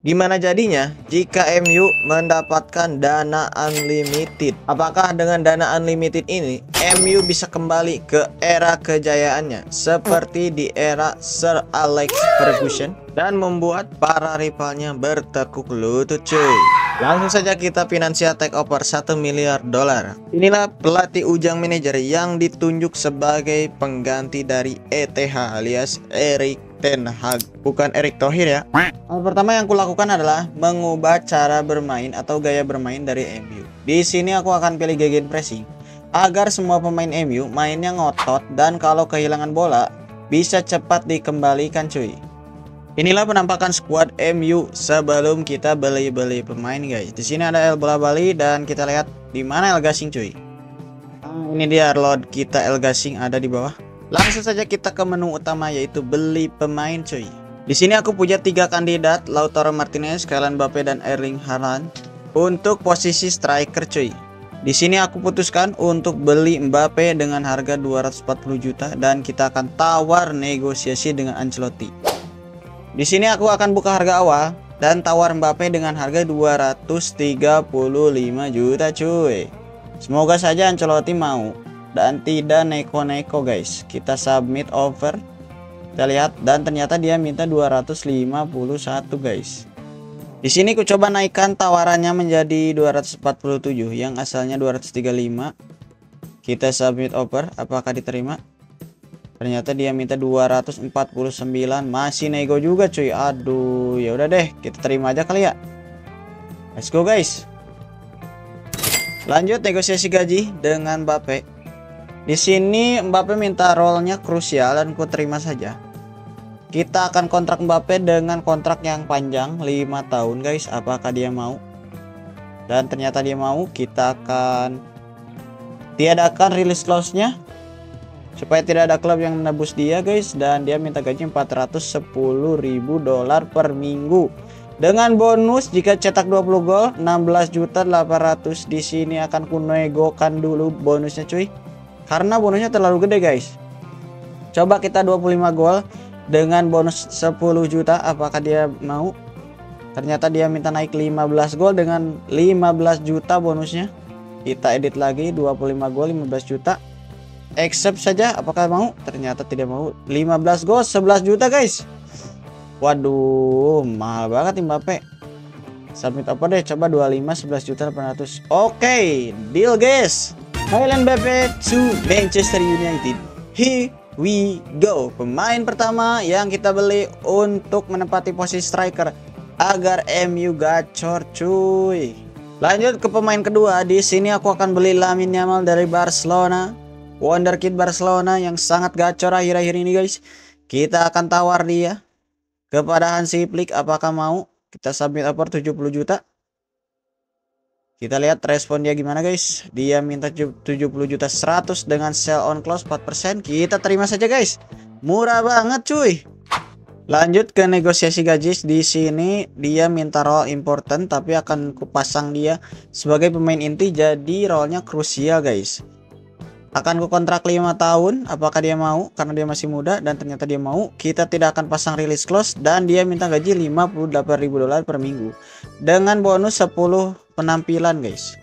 Gimana jadinya jika MU mendapatkan dana unlimited? Apakah dengan dana unlimited ini MU bisa kembali ke era kejayaannya seperti di era Sir Alex Ferguson dan membuat para rivalnya bertekuk lutut cuy? Langsung saja kita finansial take over 1 miliar dolar. Inilah pelatih ujang manajer yang ditunjuk sebagai pengganti dari ETH alias Erik Ten Hag, bukan Erick Thohir ya. Hal pertama yang kulakukan adalah mengubah cara bermain atau gaya bermain dari MU. Di sini aku akan pilih gegen pressing agar semua pemain MU mainnya ngotot dan kalau kehilangan bola bisa cepat dikembalikan cuy. Inilah penampakan squad MU sebelum kita beli pemain guys. Di sini ada El Bola Bali dan kita lihat di mana El Gasing cuy. Ini dia load kita, El Gasing ada di bawah. Langsung saja kita ke menu utama yaitu beli pemain cuy. Di sini aku punya 3 kandidat, Lautaro Martinez, Kylian Mbappe dan Erling Haaland untuk posisi striker cuy. Di sini aku putuskan untuk beli Mbappe dengan harga 240 juta dan kita akan tawar negosiasi dengan Ancelotti. Di sini aku akan buka harga awal dan tawar Mbappe dengan harga 235 juta cuy. Semoga saja Ancelotti mau dan tidak neko-neko guys. Kita submit offer. Kita lihat dan ternyata dia minta 251 guys. Di sini ku coba naikkan tawarannya menjadi 247 yang asalnya 235. Kita submit offer, apakah diterima? Ternyata dia minta 249, masih nego juga cuy. Aduh, ya udah deh, kita terima aja kali ya. Let's go guys. Lanjut negosiasi gaji dengan Mbappe. Di sini Mbappe minta role-nya krusial dan ku terima saja. Kita akan kontrak Mbappe dengan kontrak yang panjang 5 tahun guys. Apakah dia mau? Dan ternyata dia mau. Kita akan tiadakan release clause-nya supaya tidak ada klub yang menebus dia guys. Dan dia minta gaji 410.000 dolar per minggu. Dengan bonus jika cetak 20 gol 16.800.000. Di sini akan ku negokan dulu bonusnya cuy. Karena bonusnya terlalu gede guys. Coba kita 25 gol dengan bonus 10 juta. Apakah dia mau? Ternyata dia minta naik 15 gol dengan 15 juta bonusnya. Kita edit lagi 25 gol 15 juta. Accept saja. Apakah mau? Ternyata tidak mau. 15 gol 11 juta guys. Waduh, mahal banget Mbappe. Submit apa deh? Coba 25 11 juta 800. Oke, deal guys. Kylian Mbappe to Manchester United. Here we go. Pemain pertama yang kita beli untuk menempati posisi striker agar MU gacor cuy. Lanjut ke pemain kedua. Di sini aku akan beli Lamine Yamal dari Barcelona. Wonderkid Barcelona yang sangat gacor akhir-akhir ini guys. Kita akan tawar dia kepada Hansi Flick. Apakah mau? Kita submit offer 70 juta. Kita lihat respon dia gimana guys. Dia minta 70 juta 100 dengan sell on close 4%. Kita terima saja guys. Murah banget cuy. Lanjut ke negosiasi gaji. Di sini dia minta role important tapi akan kupasang dia sebagai pemain inti jadi role-nya krusial guys. Akan ku kontrak 5 tahun. Apakah dia mau? Karena dia masih muda dan ternyata dia mau. Kita tidak akan pasang release clause dan dia minta gaji 58.000 dolar per minggu dengan bonus 10 penampilan guys.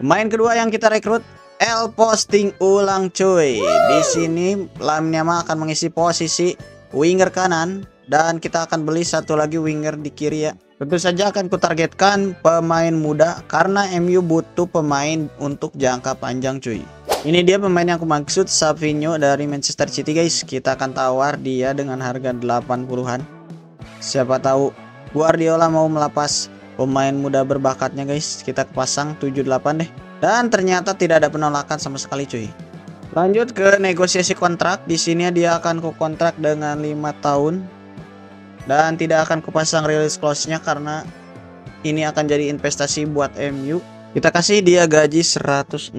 Pemain kedua yang kita rekrut El posting ulang cuy. Di sini Lamine Yamal akan mengisi posisi winger kanan dan kita akan beli satu lagi winger di kiri ya. Tentu saja akan kutargetkan pemain muda karena MU butuh pemain untuk jangka panjang cuy. Ini dia pemain yang aku maksud, Savinho dari Manchester City guys. Kita akan tawar dia dengan harga 80-an. Siapa tahu Guardiola mau melepas pemain muda berbakatnya guys. Kita pasang 78 deh. Dan ternyata tidak ada penolakan sama sekali cuy. Lanjut ke negosiasi kontrak. Di sini dia akan ku kontrak dengan 5 tahun. Dan tidak akan kupasang release clause-nya karena ini akan jadi investasi buat MU. Kita kasih dia gaji 165.000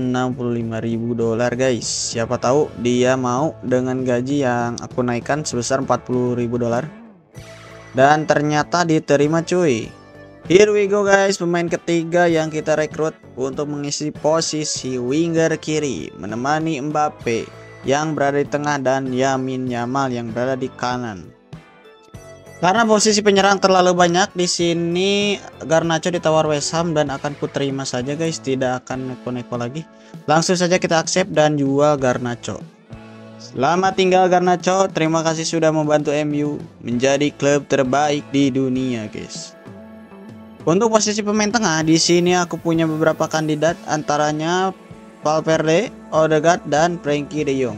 dolar guys. Siapa tahu dia mau dengan gaji yang aku naikkan sebesar 40.000 dolar. Dan ternyata diterima cuy. Here we go guys. Pemain ketiga yang kita rekrut untuk mengisi posisi winger kiri, menemani Mbappe yang berada di tengah dan Lamine Yamal yang berada di kanan. Karena posisi penyerang terlalu banyak di sini, Garnacho ditawar West Ham dan akan kuterima saja guys, tidak akan neko-neko lagi. Langsung saja kita accept dan jual Garnacho. Selamat tinggal Garnacho, terima kasih sudah membantu MU menjadi klub terbaik di dunia guys. Untuk posisi pemain tengah di sini aku punya beberapa kandidat, antaranya Valverde, Odegaard dan Frenkie de Jong.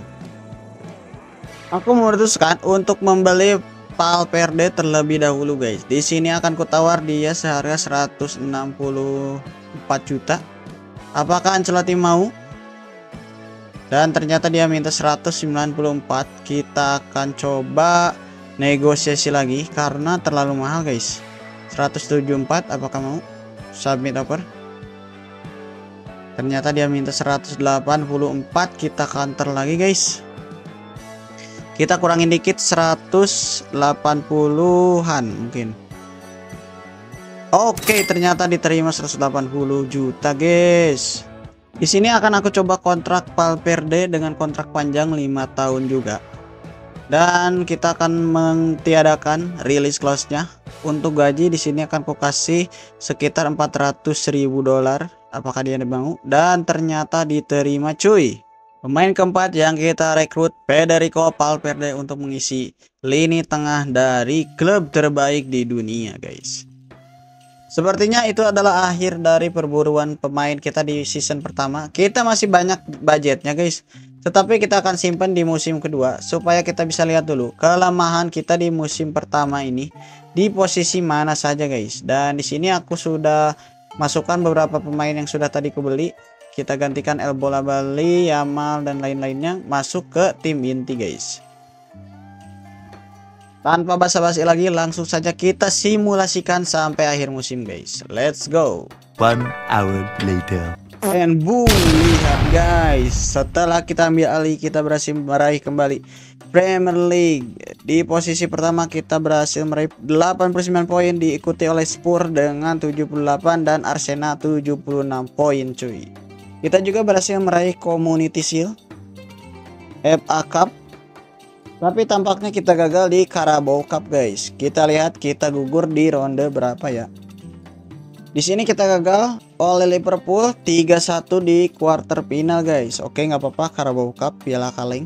Aku memutuskan untuk membeli Valverde terlebih dahulu guys. Di sini akan kutawar dia seharga 164 juta. Apakah Ancelotti mau? Dan ternyata dia minta 194. Kita akan coba negosiasi lagi karena terlalu mahal guys. 174, apakah mau? Submit offer. Ternyata dia minta 184. Kita counter lagi guys. Kita kurangin dikit, 180-an mungkin. Oke, ternyata diterima 180 juta guys. Di sini akan aku coba kontrak Valverde dengan kontrak panjang 5 tahun juga. Dan kita akan mentiadakan release clause-nya. Untuk gaji di sini akan aku kasih sekitar 400.000 dolar. Apakah dia mau? Dan ternyata diterima cuy. Pemain keempat yang kita rekrut Federico Valverde untuk mengisi lini tengah dari klub terbaik di dunia guys. Sepertinya itu adalah akhir dari perburuan pemain kita di season pertama. Kita masih banyak budgetnya guys, tetapi kita akan simpan di musim kedua supaya kita bisa lihat dulu kelemahan kita di musim pertama ini di posisi mana saja guys. Dan di sini aku sudah masukkan beberapa pemain yang sudah tadi aku beli. Kita gantikan El Bola Bali, Yamal dan lain-lainnya masuk ke tim inti guys. Tanpa basa-basi lagi, langsung saja kita simulasikan sampai akhir musim guys. Let's go. 1 hour later. And boom, lihat guys, setelah kita ambil alih kita berhasil meraih kembali Premier League. Di posisi pertama kita berhasil meraih 89 poin, diikuti oleh Spurs dengan 78 dan Arsenal 76 poin cuy. Kita juga berhasil meraih Community Shield, FA Cup, tapi tampaknya kita gagal di Carabao Cup guys. Kita lihat kita gugur di ronde berapa ya. Di sini kita gagal oleh Liverpool 3-1 di quarter final guys. Oke, nggak apa-apa, Carabao Cup piala kaleng.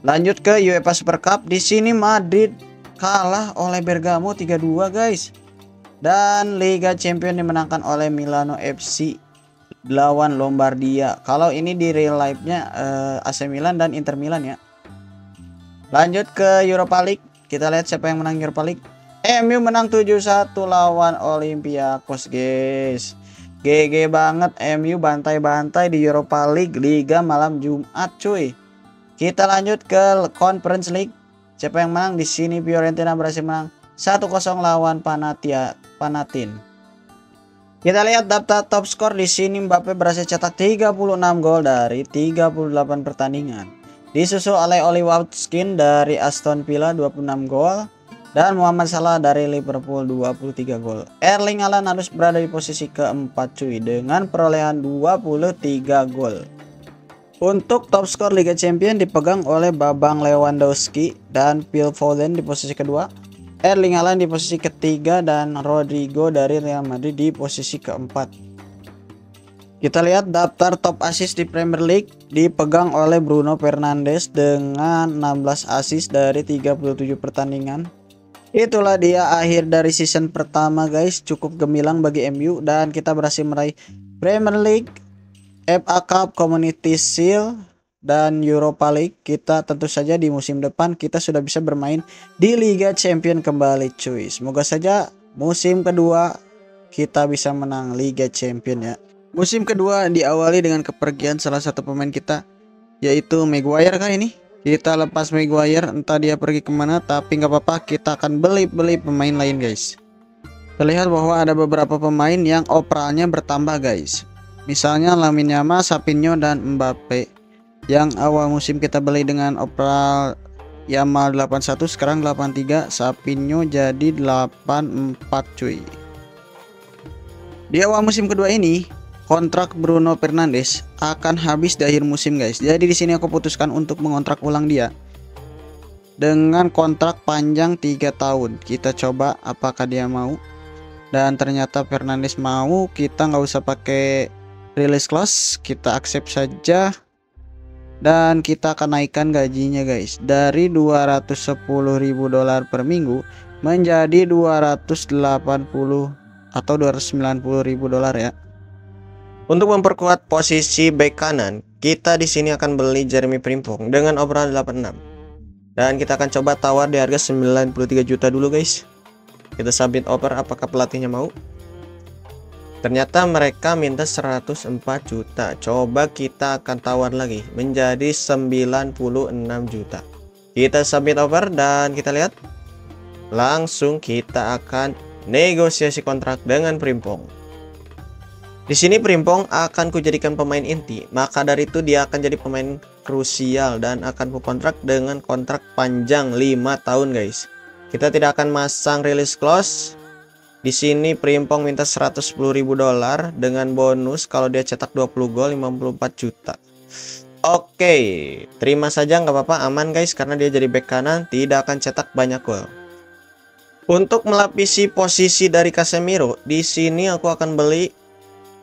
Lanjut ke UEFA Super Cup. Di sini Madrid kalah oleh Bergamo 3-2 guys. Dan Liga Champions dimenangkan oleh Milano FC lawan Lombardia. Kalau ini di real life-nya AC Milan dan Inter Milan ya. Lanjut ke Europa League. Kita lihat siapa yang menang Europa League. MU menang 7-1 lawan Olympiakos guys. GG banget, MU bantai-bantai di Europa League Liga malam Jumat cuy. Kita lanjut ke Conference League. Siapa yang menang di sini? Fiorentina berhasil menang 1-0 lawan Panathinaikos. Kita lihat daftar top skor di sini. Mbappe berhasil cetak 36 gol dari 38 pertandingan. Disusul oleh Oli Watkins dari Aston Villa 26 gol dan Muhammad Salah dari Liverpool 23 gol. Erling Haaland harus berada di posisi keempat cuy dengan perolehan 23 gol. Untuk top skor Liga Champions dipegang oleh Babang Lewandowski dan Phil Foden di posisi kedua. Erling Haaland di posisi ketiga dan Rodrigo dari Real Madrid di posisi keempat. Kita lihat daftar top assist di Premier League dipegang oleh Bruno Fernandes dengan 16 assist dari 37 pertandingan. Itulah dia akhir dari season pertama guys, cukup gemilang bagi MU dan kita berhasil meraih Premier League, FA Cup, Community Shield dan Europa League. Kita tentu saja di musim depan kita sudah bisa bermain di Liga Champions kembali cuy. Semoga saja musim kedua kita bisa menang Liga Champions ya. Musim kedua diawali dengan kepergian salah satu pemain kita, yaitu Maguire kali ini. Kita lepas Maguire, entah dia pergi kemana, tapi nggak apa-apa, kita akan beli pemain lain guys. Terlihat bahwa ada beberapa pemain yang operalnya bertambah guys. Misalnya Lamine Yamal, Sapinho dan Mbappe. Yang awal musim kita beli dengan operal Yamal 81, sekarang 83, Sapinho jadi 84 cuy. Di awal musim kedua ini kontrak Bruno Fernandes akan habis di akhir musim guys. Jadi di sini aku putuskan untuk mengontrak ulang dia. dengan kontrak panjang 3 tahun. Kita coba apakah dia mau. Dan ternyata Fernandes mau. Kita nggak usah pakai release clause, kita accept saja. Dan kita akan naikkan gajinya guys, dari 210.000 dolar per minggu menjadi 280 atau 290.000 dolar ya. Untuk memperkuat posisi bek kanan, kita di sini akan beli Jeremy Frimpong dengan overall 86. Dan kita akan coba tawar di harga 93 juta dulu guys. Kita submit offer, apakah pelatihnya mau? Ternyata mereka minta 104 juta. Coba kita akan tawar lagi menjadi 96 juta. Kita submit offer dan kita lihat. Langsung kita akan negosiasi kontrak dengan Frimpong. Di sini Frimpong akan kujadikan pemain inti. Maka dari itu dia akan jadi pemain krusial dan akan kukontrak dengan kontrak panjang 5 tahun guys. Kita tidak akan masang release clause. Di sini Frimpong minta 110.000 dolar dengan bonus kalau dia cetak 20 gol 54 juta. Oke, terima saja, nggak apa-apa, aman guys, karena dia jadi bek kanan, tidak akan cetak banyak gol. Untuk melapisi posisi dari Casemiro, di sini aku akan beli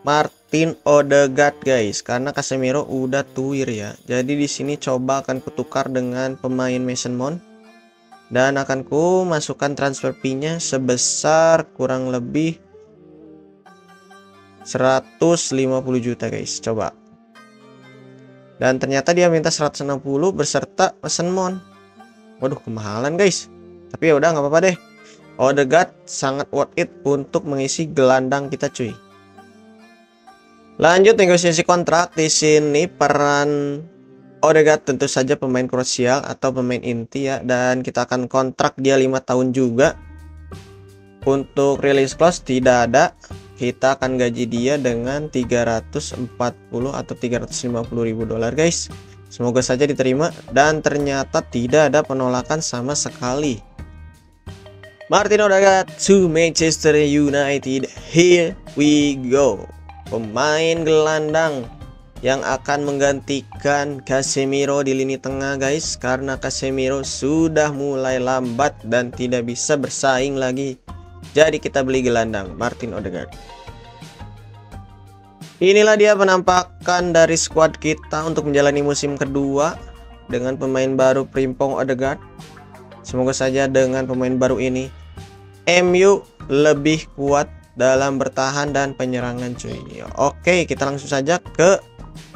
Martin Odegaard guys, karena Casemiro udah tuir ya. Jadi di sini coba akan kutukar dengan pemain Mason Mount. Dan akan ku masukkan transfer fee-nya sebesar kurang lebih 150 juta guys. Coba. Dan ternyata dia minta 160 beserta Mason Mount. Waduh, kemahalan guys. Tapi ya udah, nggak apa-apa deh. Odegaard sangat worth it untuk mengisi gelandang kita cuy. Lanjut negosiasi kontrak. Di sini peran Odegaard tentu saja pemain krusial atau pemain inti ya, dan kita akan kontrak dia 5 tahun juga. Untuk release clause tidak ada. Kita akan gaji dia dengan 340 atau 350.000 dolar guys. Semoga saja diterima, dan ternyata tidak ada penolakan sama sekali. Martin Odegaard to Manchester United. Here we go. Pemain gelandang yang akan menggantikan Casemiro di lini tengah guys, karena Casemiro sudah mulai lambat dan tidak bisa bersaing lagi. Jadi kita beli gelandang Martin Odegaard. Inilah dia penampakan dari squad kita untuk menjalani musim kedua dengan pemain baru Frimpong Odegaard. Semoga saja dengan pemain baru ini MU lebih kuat dalam bertahan dan penyerangan cuy. Oke, kita langsung saja ke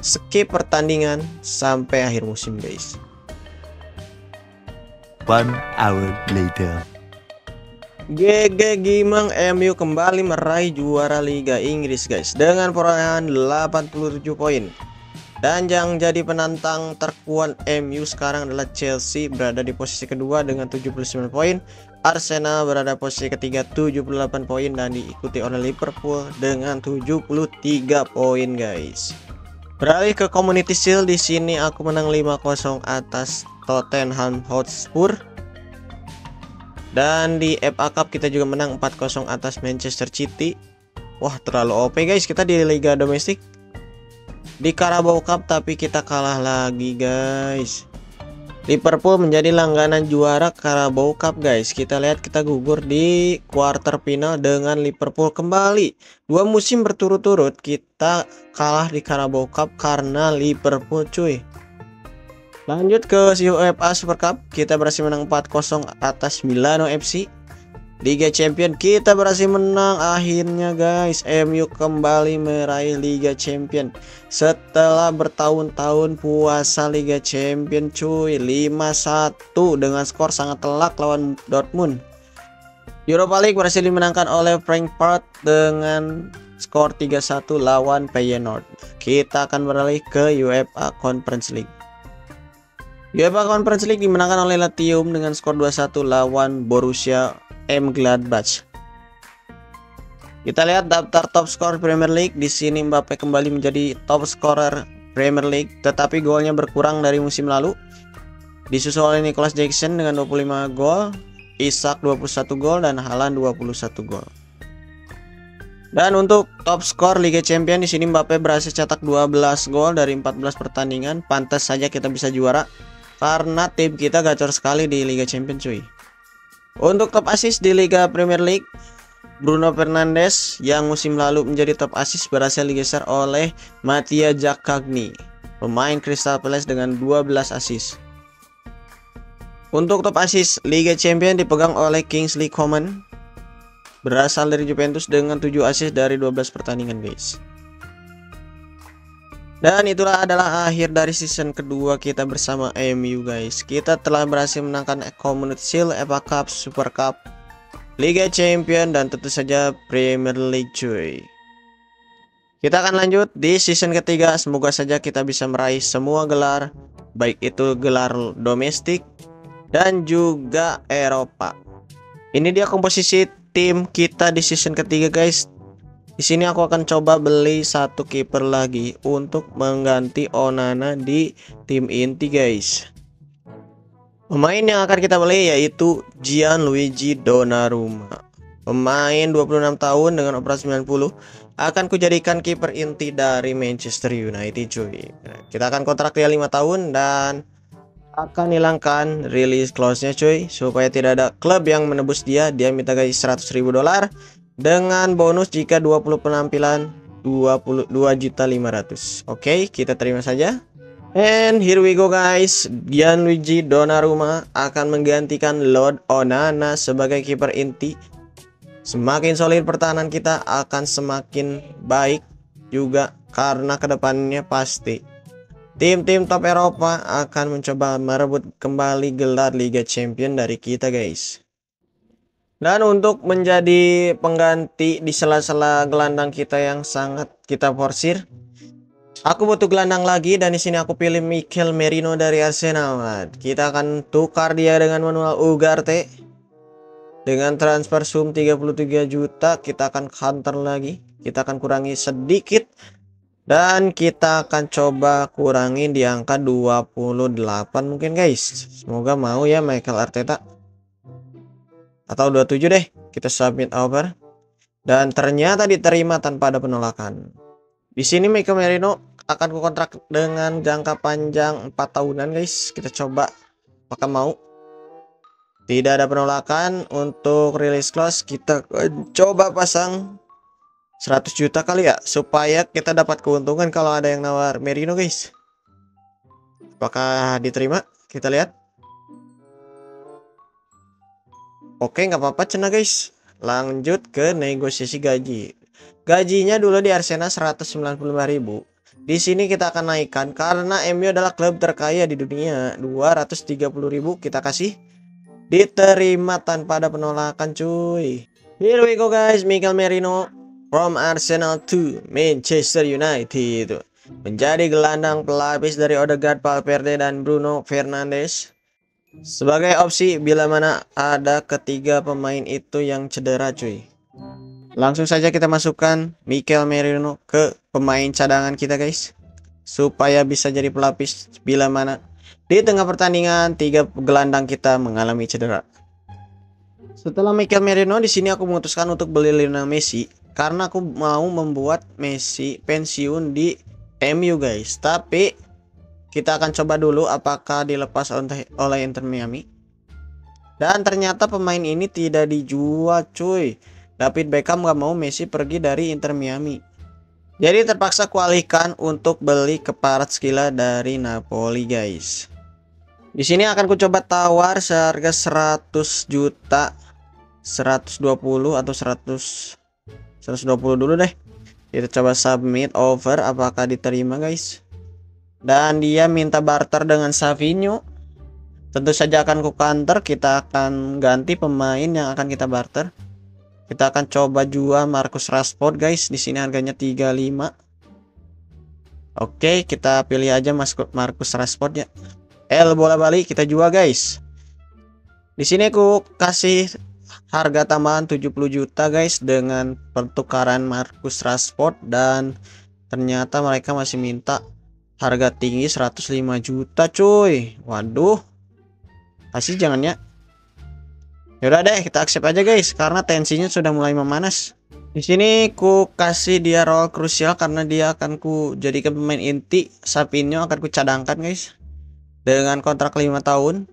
skip pertandingan sampai akhir musim guys. 1 hour later. GG Gimang, MU kembali meraih juara Liga Inggris guys dengan perolehan 87 poin. Dan yang jadi penantang terkuat MU sekarang adalah Chelsea, berada di posisi kedua dengan 79 poin. Arsenal berada posisi ketiga 78 poin dan diikuti oleh Liverpool dengan 73 poin guys. Beralih ke Community Shield, di sini aku menang 5-0 atas Tottenham Hotspur. Dan di FA Cup kita juga menang 4-0 atas Manchester City. Wah, terlalu OP guys kita di Liga Domestik. Di Carabao Cup tapi kita kalah lagi guys. Liverpool menjadi langganan juara Carabao Cup guys. Kita lihat kita gugur di quarter final dengan Liverpool kembali. 2 musim berturut-turut kita kalah di Carabao Cup karena Liverpool cuy. Lanjut ke UEFA Super Cup, kita berhasil menang 4-0 atas Milano FC. Liga Champion kita berhasil menang akhirnya guys. MU kembali meraih Liga Champion setelah bertahun-tahun puasa Liga Champion cuy. 5-1 dengan skor sangat telak lawan Dortmund. Europa League berhasil dimenangkan oleh Frankfurt dengan skor 3-1 lawan Feyenoord. Kita akan beralih ke UEFA Conference League. UEFA Conference League dimenangkan oleh Latium dengan skor 2-1 lawan Borussia Mönchengladbach. Kita lihat daftar top skor Premier League. Di sini Mbappe kembali menjadi top scorer Premier League, tetapi golnya berkurang dari musim lalu. Disusul oleh Nicholas Jackson dengan 25 gol, Isak 21 gol, dan Haaland 21 gol. Dan untuk top skor Liga Champion, di sini Mbappe berhasil cetak 12 gol dari 14 pertandingan. Pantas saja kita bisa juara karena tim kita gacor sekali di Liga Champions cuy. Untuk top assist di Liga Premier League, Bruno Fernandes yang musim lalu menjadi top assist berhasil digeser oleh Mattia Zaccagni, pemain Crystal Palace dengan 12 assist. Untuk top assist Liga Champions dipegang oleh Kingsley Coman, berasal dari Juventus dengan 7 assist dari 12 pertandingan guys. Dan itulah adalah akhir dari season kedua kita bersama MU guys. Kita telah berhasil menangkan Community Shield, FA Cup, Super Cup, Liga Champion, dan tentu saja Premier League cuy. Kita akan lanjut di season ketiga. Semoga saja kita bisa meraih semua gelar, baik itu gelar domestik dan juga Eropa. Ini dia komposisi tim kita di season ketiga guys. Di sini aku akan coba beli satu kiper lagi untuk mengganti Onana di tim inti guys. Pemain yang akan kita beli yaitu Gianluigi Donnarumma. Pemain 26 tahun dengan operasi 90 akan kujadikan kiper inti dari Manchester United cuy. Kita akan kontrak dia 5 tahun dan akan hilangkan release clause-nya cuy, supaya tidak ada klub yang menebus dia. Dia minta gaji $100.000 dengan bonus jika 20 penampilan 22.500.000. Oke, kita terima saja. And here we go guys. Gianluigi Donnarumma akan menggantikan Lord Onana sebagai kiper inti. Semakin solid pertahanan kita akan semakin baik juga, karena kedepannya pasti tim-tim top Eropa akan mencoba merebut kembali gelar Liga Champion dari kita guys. Dan untuk menjadi pengganti di sela-sela gelandang kita yang sangat kita forsir, aku butuh gelandang lagi, dan di sini aku pilih Mikel Merino dari Arsenal. Kita akan tukar dia dengan Manuel Ugarte dengan transfer sum 33 juta. Kita akan counter lagi, kita akan kurangi sedikit, dan kita akan coba kurangin di angka 28 mungkin guys. Semoga mau ya Mikel Arteta. Atau 27 deh. Kita submit over. Dan ternyata diterima tanpa ada penolakan. Di sini Mikel Merino akan kukontrak dengan jangka panjang 4 tahunan guys. Kita coba apakah mau. Tidak ada penolakan. Untuk release clause kita coba pasang 100 juta kali ya, supaya kita dapat keuntungan kalau ada yang nawar Merino guys. Apakah diterima? Kita lihat. Oke, nggak apa-apa cena guys. Lanjut ke negosiasi gaji. Gajinya dulu di Arsenal 195.000. Di sini kita akan naikkan karena MU adalah klub terkaya di dunia. 230.000 kita kasih. Diterima tanpa ada penolakan cuy. Here we go guys. Mikel Merino from Arsenal to Manchester United. Menjadi gelandang pelapis dari Odegaard, Valverde, dan Bruno Fernandes. Sebagai opsi bila mana ada ketiga pemain itu yang cedera cuy. Langsung saja kita masukkan Mikel Merino ke pemain cadangan kita guys, supaya bisa jadi pelapis bila mana di tengah pertandingan tiga gelandang kita mengalami cedera. Setelah Mikel Merino, di sini aku memutuskan untuk beli Lionel Messi karena aku mau membuat Messi pensiun di MU guys. Tapi kita akan coba dulu apakah dilepas oleh Inter Miami. Dan ternyata pemain ini tidak dijual cuy. David Beckham gak mau Messi pergi dari Inter Miami. Jadi terpaksa kualihkan untuk beli Kvaratskhelia dari Napoli guys. Di sini akan ku coba tawar seharga 100 juta, 120 atau 120 dulu deh. Kita coba submit over, apakah diterima guys. Dan dia minta barter dengan Savinho. Tentu saja akan ku counter. Kita akan ganti pemain yang akan kita barter. Kita akan coba jual Marcus Rashford guys. Di sini harganya 35. Oke, kita pilih aja Marcus Rashford ya. Bola balik kita jual guys. Di sini aku kasih harga tambahan 70 juta guys dengan pertukaran Marcus Rashford, dan ternyata mereka masih minta harga tinggi 105 juta cuy. Waduh. Kasih jangan ya. Yaudah deh, kita accept aja guys karena tensinya sudah mulai memanas. Di sini ku kasih dia role krusial karena dia akan ku jadikan pemain inti. Savinho akan ku cadangkan guys. dengan kontrak 5 tahun.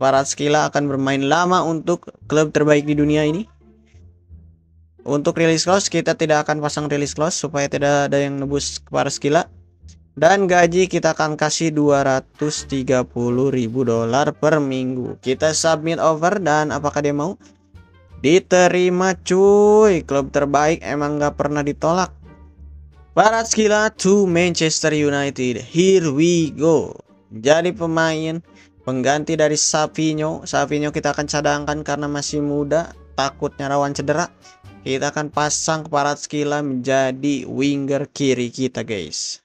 Kvaratskhelia akan bermain lama untuk klub terbaik di dunia ini. Untuk release clause kita tidak akan pasang release clause supaya tidak ada yang nebus Kvaratskhelia. Dan gaji kita akan kasih 230.000 dolar per minggu. Kita submit offer dan apakah dia mau? Diterima cuy. Klub terbaik emang gak pernah ditolak. Kvaratskhelia to Manchester United. Here we go. Jadi pemain pengganti dari Savinho. Savinho kita akan cadangkan karena masih muda, takutnya rawan cedera. Kita akan pasang Kvaratskhelia menjadi winger kiri kita guys.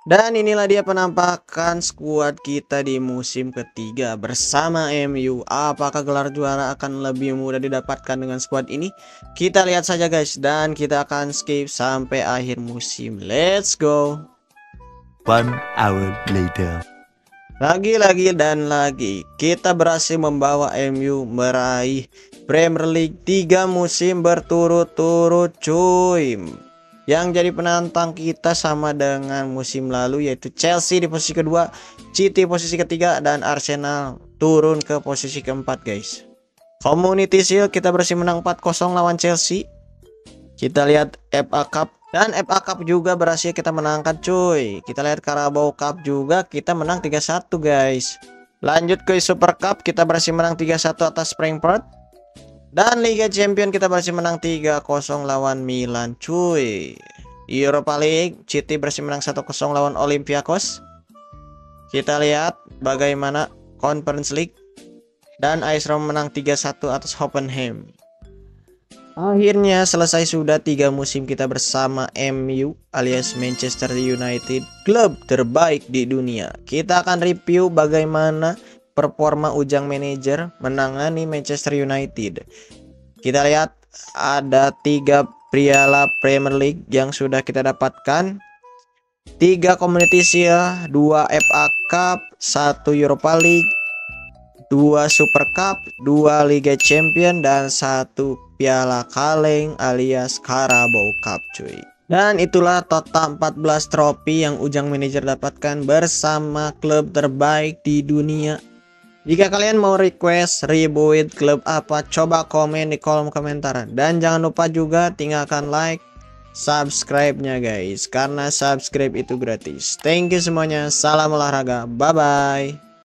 Dan inilah dia penampakan skuad kita di musim ketiga bersama MU. Apakah gelar juara akan lebih mudah didapatkan dengan skuad ini? Kita lihat saja guys, dan kita akan skip sampai akhir musim. Let's go. 1 hour later. Lagi-lagi dan lagi kita berhasil membawa MU meraih Premier League 3 musim berturut-turut cuy. Yang jadi penantang kita sama dengan musim lalu, yaitu Chelsea di posisi kedua, City posisi ketiga, dan Arsenal turun ke posisi keempat guys. Community Shield kita berhasil menang 4-0 lawan Chelsea. Kita lihat FA Cup, dan FA Cup juga berhasil kita menangkan cuy. Kita lihat Carabao Cup juga kita menang 3-1 guys. Lanjut ke Super Cup, kita berhasil menang 3-1 atas Frankfurt. Dan Liga Champion kita berhasil menang 3-0 lawan Milan cuy. Europa League City berhasil menang 1-0 lawan Olympiakos. Kita lihat bagaimana Conference League, dan AS Roma menang 3-1 atas Hoffenheim. Akhirnya selesai sudah 3 musim kita bersama MU alias Manchester United, klub terbaik di dunia. Kita akan review bagaimana performa Ujang manajer menangani Manchester United. Kita lihat ada 3 piala Premier League yang sudah kita dapatkan, 3 Community Shield, 2 FA Cup, 1 Europa League, 2 Super Cup, 2 Liga Champion, dan 1 piala kaleng alias Carabao Cup cuy. Dan itulah total 14 trofi yang Ujang manajer dapatkan bersama klub terbaik di dunia. Jika kalian mau request rebuild klub apa, coba komen di kolom komentar. Dan jangan lupa juga tinggalkan like, subscribe-nya guys, karena subscribe itu gratis. Thank you semuanya, salam olahraga, bye bye.